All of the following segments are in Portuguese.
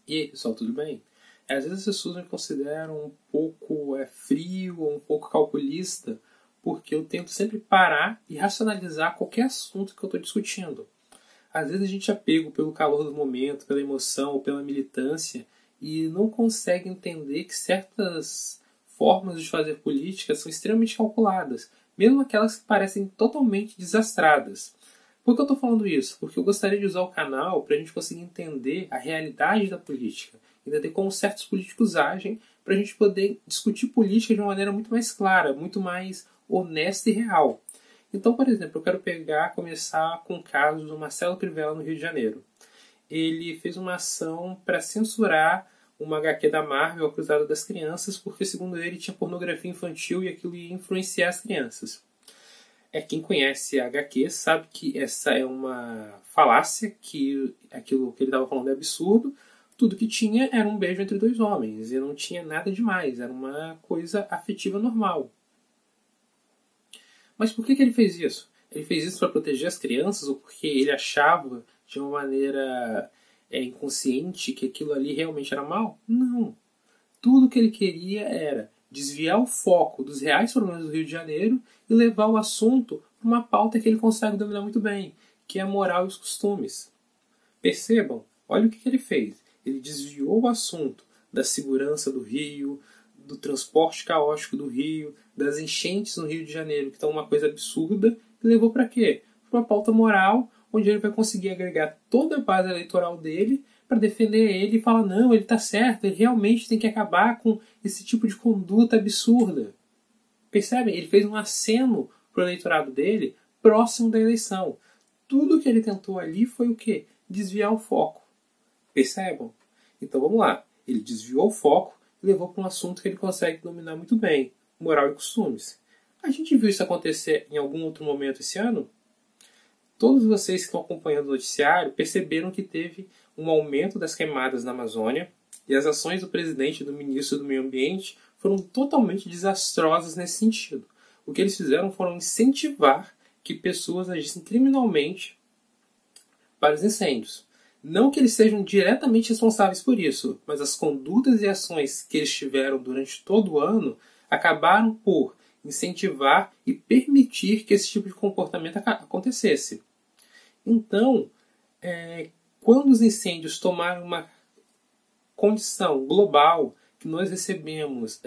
E aí, pessoal, tudo bem? Às vezes as pessoas me consideram um pouco frio ou um pouco calculista, porque eu tento sempre parar e racionalizar qualquer assunto que eu estou discutindo. Às vezes a gente é pego pelo calor do momento, pela emoção ou pela militância e não consegue entender que certas formas de fazer política são extremamente calculadas, mesmo aquelas que parecem totalmente desastradas. Por que eu estou falando isso? Porque eu gostaria de usar o canal para a gente conseguir entender a realidade da política, entender como certos políticos agem, para a gente poder discutir política de uma maneira muito mais clara, muito mais honesta e real. Então, por exemplo, eu quero começar com o caso do Marcelo Crivella no Rio de Janeiro. Ele fez uma ação para censurar uma HQ da Marvel, A Cruzada das Crianças, porque, segundo ele, tinha pornografia infantil e aquilo ia influenciar as crianças. Quem conhece a HQ sabe que essa é uma falácia, que aquilo que ele estava falando é absurdo. Tudo que tinha era um beijo entre dois homens, e não tinha nada demais, era uma coisa afetiva normal. Mas por que ele fez isso? Ele fez isso para proteger as crianças ou porque ele achava de uma maneira inconsciente que aquilo ali realmente era mal? Não. Tudo que ele queria era desviar o foco dos reais problemas do Rio de Janeiro e levar o assunto para uma pauta que ele consegue dominar muito bem, que é a moral e os costumes. Percebam, olha o que ele fez. Ele desviou o assunto da segurança do Rio, do transporte caótico do Rio, das enchentes no Rio de Janeiro, que estão uma coisa absurda, e levou para quê? Para uma pauta moral, onde ele vai conseguir agregar toda a base eleitoral dele para defender ele e falar, não, ele está certo, ele realmente tem que acabar com esse tipo de conduta absurda. Percebem? Ele fez um aceno para o eleitorado dele próximo da eleição. Tudo que ele tentou ali foi o quê? Desviar o foco. Percebam? Então vamos lá. Ele desviou o foco e levou para um assunto que ele consegue dominar muito bem, moral e costumes. A gente viu isso acontecer em algum outro momento esse ano? Todos vocês que estão acompanhando o noticiário perceberam que teve um aumento das queimadas na Amazônia e as ações do presidente e do ministro do Meio Ambiente foram totalmente desastrosas nesse sentido. O que eles fizeram foram incentivar que pessoas agissem criminalmente para os incêndios. Não que eles sejam diretamente responsáveis por isso, mas as condutas e ações que eles tiveram durante todo o ano acabaram por incentivar e permitir que esse tipo de comportamento acontecesse. Então, quando os incêndios tomaram uma condição global, que nós recebemos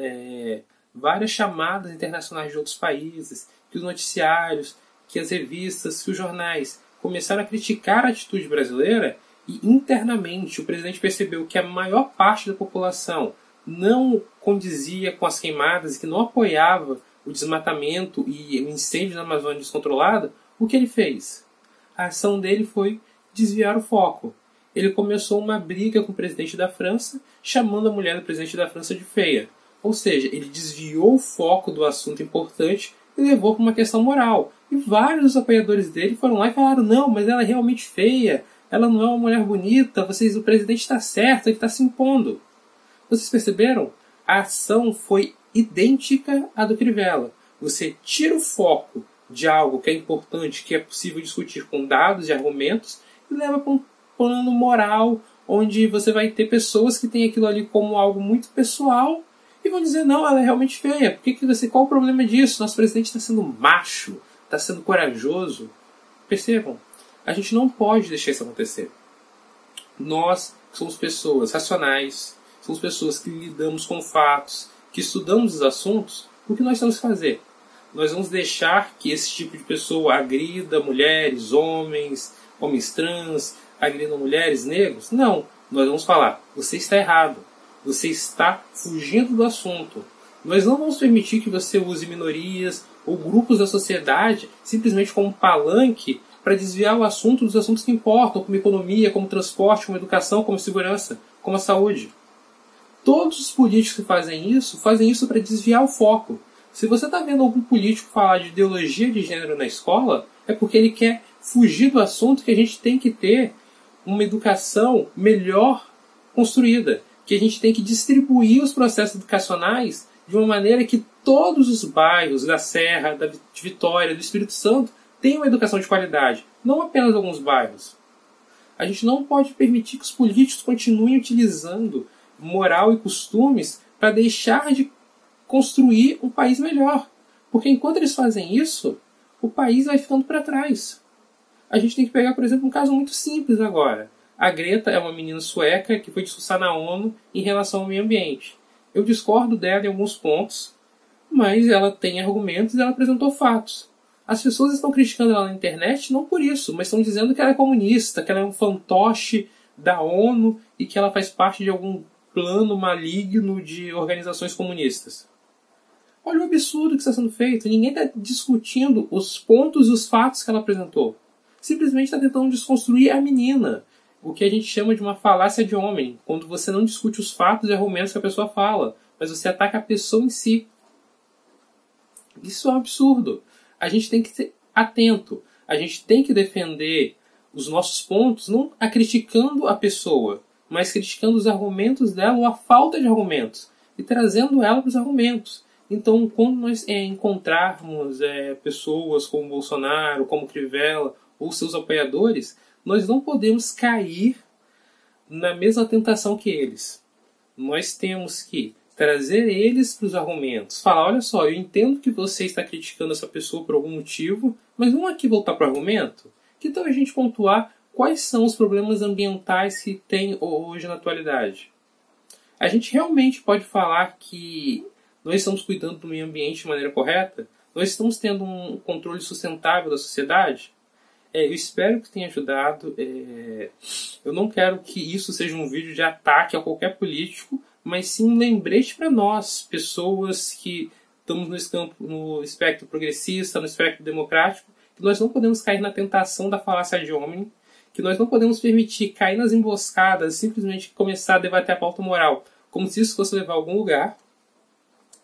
várias chamadas internacionais de outros países, que os noticiários, que as revistas, que os jornais começaram a criticar a atitude brasileira, e internamente o presidente percebeu que a maior parte da população não condizia com as queimadas e que não apoiava o desmatamento e o incêndio na Amazônia descontrolada, o que ele fez? A ação dele foi desviar o foco. Ele começou uma briga com o presidente da França, chamando a mulher do presidente da França de feia. Ou seja, ele desviou o foco do assunto importante e levou para uma questão moral. E vários dos apoiadores dele foram lá e falaram, não, mas ela é realmente feia, ela não é uma mulher bonita, o presidente está certo, ele está se impondo. Vocês perceberam? A ação foi idêntica à do Crivella. Você tira o foco de algo que é importante, que é possível discutir com dados e argumentos, e leva para um plano moral, onde você vai ter pessoas que têm aquilo ali como algo muito pessoal e vão dizer, não, ela é realmente feia. Qual o problema disso? Nosso presidente está sendo macho, está sendo corajoso. Percebam? A gente não pode deixar isso acontecer. Nós somos pessoas racionais, somos pessoas que lidamos com fatos, que estudamos os assuntos. O que nós temos que fazer? Nós vamos deixar que esse tipo de pessoa agrida mulheres, homens trans, agridam mulheres, negros? Não. Nós vamos falar, você está errado. Você está fugindo do assunto. Nós não vamos permitir que você use minorias ou grupos da sociedade simplesmente como palanque para desviar o assunto dos assuntos que importam, como economia, como transporte, como educação, como segurança, como a saúde. Todos os políticos que fazem isso para desviar o foco. Se você está vendo algum político falar de ideologia de gênero na escola, é porque ele quer fugir do assunto, que a gente tem que ter uma educação melhor construída, que a gente tem que distribuir os processos educacionais de uma maneira que todos os bairros da Serra, de Vitória, do Espírito Santo tenham uma educação de qualidade, não apenas alguns bairros. A gente não pode permitir que os políticos continuem utilizando moral e costumes para deixar de construir um país melhor. Porque enquanto eles fazem isso, o país vai ficando para trás. A gente tem que pegar, por exemplo, um caso muito simples agora. A Greta é uma menina sueca que foi discursar na ONU em relação ao meio ambiente. Eu discordo dela em alguns pontos, mas ela tem argumentos e ela apresentou fatos. As pessoas estão criticando ela na internet não por isso, mas estão dizendo que ela é comunista, que ela é um fantoche da ONU e que ela faz parte de algum plano maligno de organizações comunistas. Olha o absurdo que está sendo feito. Ninguém está discutindo os pontos e os fatos que ela apresentou. Simplesmente está tentando desconstruir a menina. O que a gente chama de uma falácia de homem. Quando você não discute os fatos e argumentos que a pessoa fala, mas você ataca a pessoa em si. Isso é um absurdo. A gente tem que ser atento. A gente tem que defender os nossos pontos, não criticando a pessoa, mas criticando os argumentos dela ou a falta de argumentos. E trazendo ela para os argumentos. Então, quando nós encontrarmos pessoas como Bolsonaro, como Crivella, ou seus apoiadores, nós não podemos cair na mesma tentação que eles. Nós temos que trazer eles para os argumentos. Falar, olha só, eu entendo que você está criticando essa pessoa por algum motivo, mas vamos aqui voltar para o argumento? Que tal a gente pontuar quais são os problemas ambientais que tem hoje na atualidade? A gente realmente pode falar que nós estamos cuidando do meio ambiente de maneira correta? Nós estamos tendo um controle sustentável da sociedade? Eu espero que tenha ajudado. Eu não quero que isso seja um vídeo de ataque a qualquer político, mas sim um lembrete para nós, pessoas que estamos no espectro progressista, no espectro democrático, que nós não podemos cair na tentação da falácia de homem, que nós não podemos permitir cair nas emboscadas, simplesmente começar a debater a pauta moral, como se isso fosse levar a algum lugar,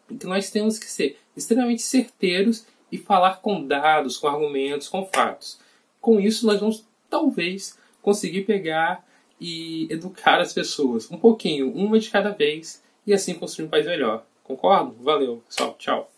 e que nós temos que ser extremamente certeiros e falar com dados, com argumentos, com fatos. Com isso, nós vamos, talvez, conseguir pegar e educar as pessoas. Um pouquinho, uma de cada vez, e assim construir um país melhor. Concordo? Valeu, pessoal. Tchau.